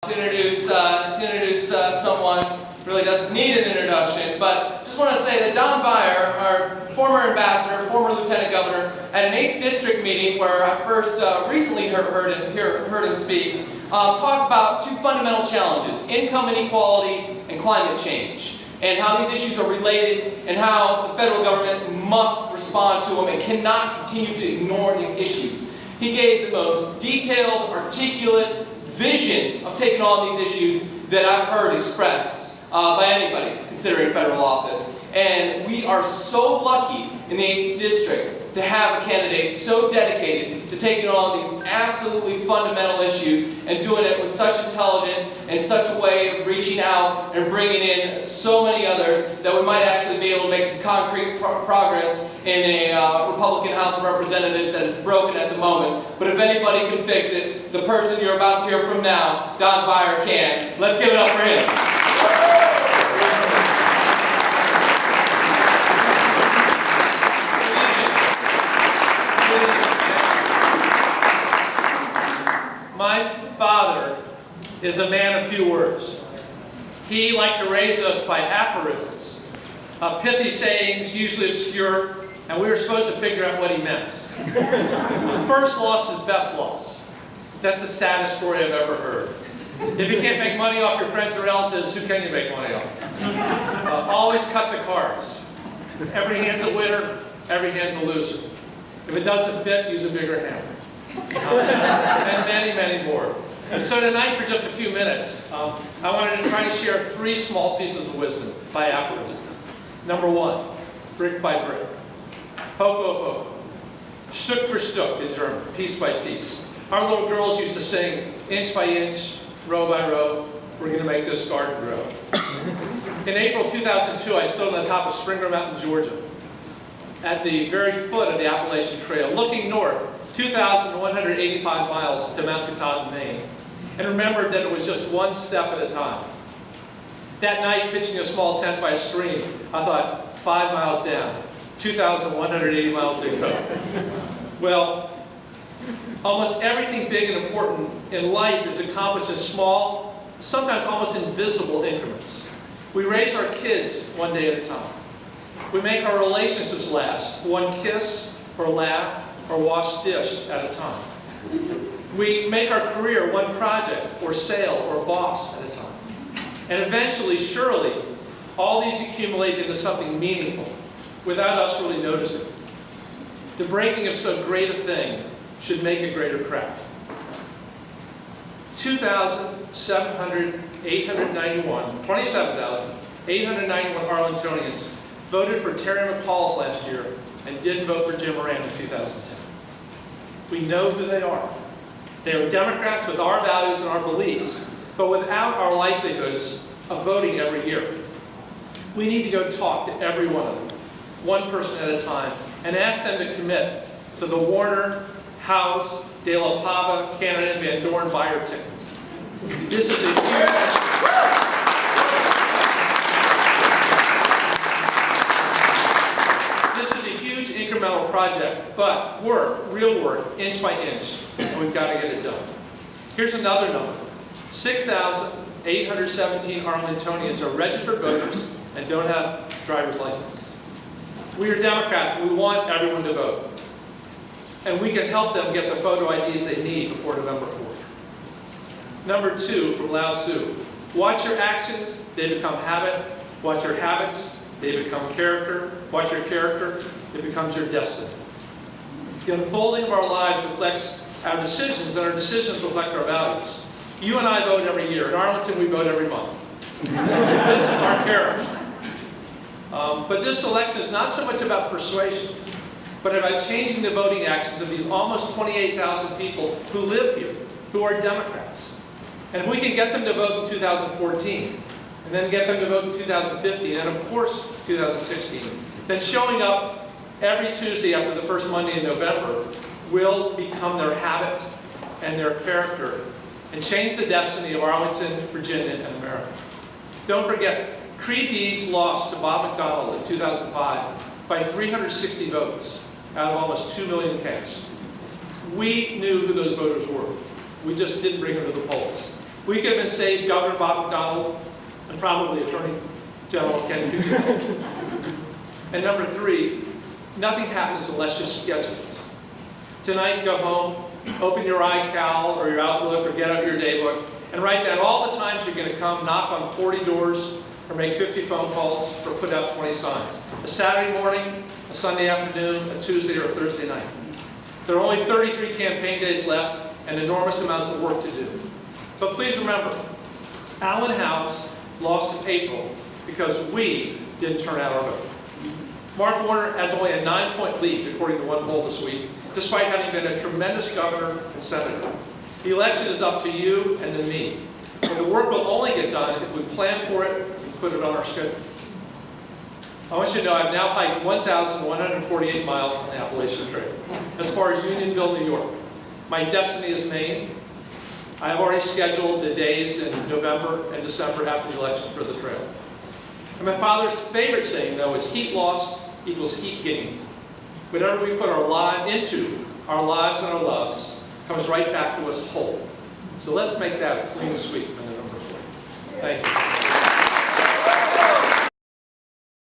To introduce someone really doesn't need an introduction, but just want to say that Don Beyer, our former ambassador, former lieutenant governor, at an 8th district meeting where I first recently heard him speak, talked about two fundamental challenges: income inequality and climate change, and how these issues are related, and how the federal government must respond to them and cannot continue to ignore these issues. He gave the most detailed, articulate vision of taking on these issues that I've heard expressed by anybody considering federal office. And we are so lucky in the 8th District to have a candidate so dedicated to taking on these absolutely fundamental issues and doing it with such intelligence and such a way of reaching out and bringing in so many others that we might actually be able to make some concrete progress in a Republican House of Representatives that is broken at the moment. But if anybody can fix it, the person you're about to hear from now, Don Beyer, can. Let's give it up for him. My father is a man of few words. He liked to raise us by aphorisms, pithy sayings, usually obscure, and we were supposed to figure out what he meant. First loss is best loss. That's the saddest story I've ever heard. If you can't make money off your friends and relatives, who can you make money off? Always cut the cards. Every hand's a winner, every hand's a loser. If it doesn't fit, use a bigger hammer. And many, many more. So tonight, for just a few minutes, I wanted to try to share 3 small pieces of wisdom by aphorism. Number 1, brick by brick. Poke, poke, poke. Stück for Stück in German, piece by piece. Our little girls used to sing, inch by inch, row by row, we're going to make this garden grow. In April 2002, I stood on the top of Springer Mountain, Georgia, at the very foot of the Appalachian Trail, looking north, 2,185 miles to Mount Katahdin, Maine, and remembered that it was just one step at a time. That night, pitching a small tent by a stream, I thought, 5 miles down, 2,180 miles to go. Well, almost everything big and important in life is accomplished in small, sometimes almost invisible increments. We raise our kids one day at a time. We make our relationships last, one kiss or laugh or wash dish at a time. We make our career one project or sale or boss at a time. And eventually, surely, all these accumulate into something meaningful without us really noticing. The breaking of so great a thing should make a greater crack. 27,891 Arlingtonians voted for Terry McAuliffe last year and didn't vote for Jim Moran in 2010. We know who they are. They are Democrats with our values and our beliefs, but without our livelihoods of voting every year. We need to go talk to every one of them, one person at a time, and ask them to commit to the Warner, House, De La Pava, candidate Van Dorn Beyer ticket. This is a huge incremental project, but work, real work, inch by inch, and we've got to get it done. Here's another number. 6,817 Arlingtonians are registered voters and don't have driver's licenses. We are Democrats, and we want everyone to vote. And we can help them get the photo IDs they need before November 4th. Number 2, from Lao Tzu, watch your actions, they become habit. Watch your habits, they become character. Watch your character, it becomes your destiny. The unfolding of our lives reflects our decisions, and our decisions reflect our values. You and I vote every year. In Arlington, we vote every month. This is our character. But this election is not so much about persuasion, but about changing the voting actions of these almost 28,000 people who live here, who are Democrats. And if we can get them to vote in 2014, and then get them to vote in 2015, and of course 2016, then showing up every Tuesday after the first Monday in November will become their habit and their character, and change the destiny of Arlington, Virginia, and America. Don't forget, Creed Deeds lost to Bob McDonnell in 2005 by 360 votes out of almost 2 million cast. We knew who those voters were. We just didn't bring them to the polls. We could have been saved Governor Bob McDonnell and probably Attorney General Ken Cuccinelli. And number 3, nothing happens unless you schedule it. Tonight, go home, open your iCal or your Outlook or get out your daybook and write down all the times you're going to come knock on 40 doors or make 50 phone calls or put out 20 signs. A Saturday morning, a Sunday afternoon, a Tuesday or a Thursday night. There are only 33 campaign days left and enormous amounts of work to do. But please remember, Allen House lost in April because we didn't turn out our vote. Mark Warner has only a 9-point lead, according to one poll this week, despite having been a tremendous governor and senator. The election is up to you and to me. And the work will only get done if we plan for it and put it on our schedule. I want you to know I've now hiked 1,148 miles on the Appalachian Trail, as far as Unionville, New York. My destiny is Maine. I have already scheduled the days in November and December after the election for the trail. And my father's favorite saying, though, is heat lost equals heat gained. Whatever we put our into our lives and our loves comes right back to us whole. So let's make that a clean sweep on the number 4. Thank you.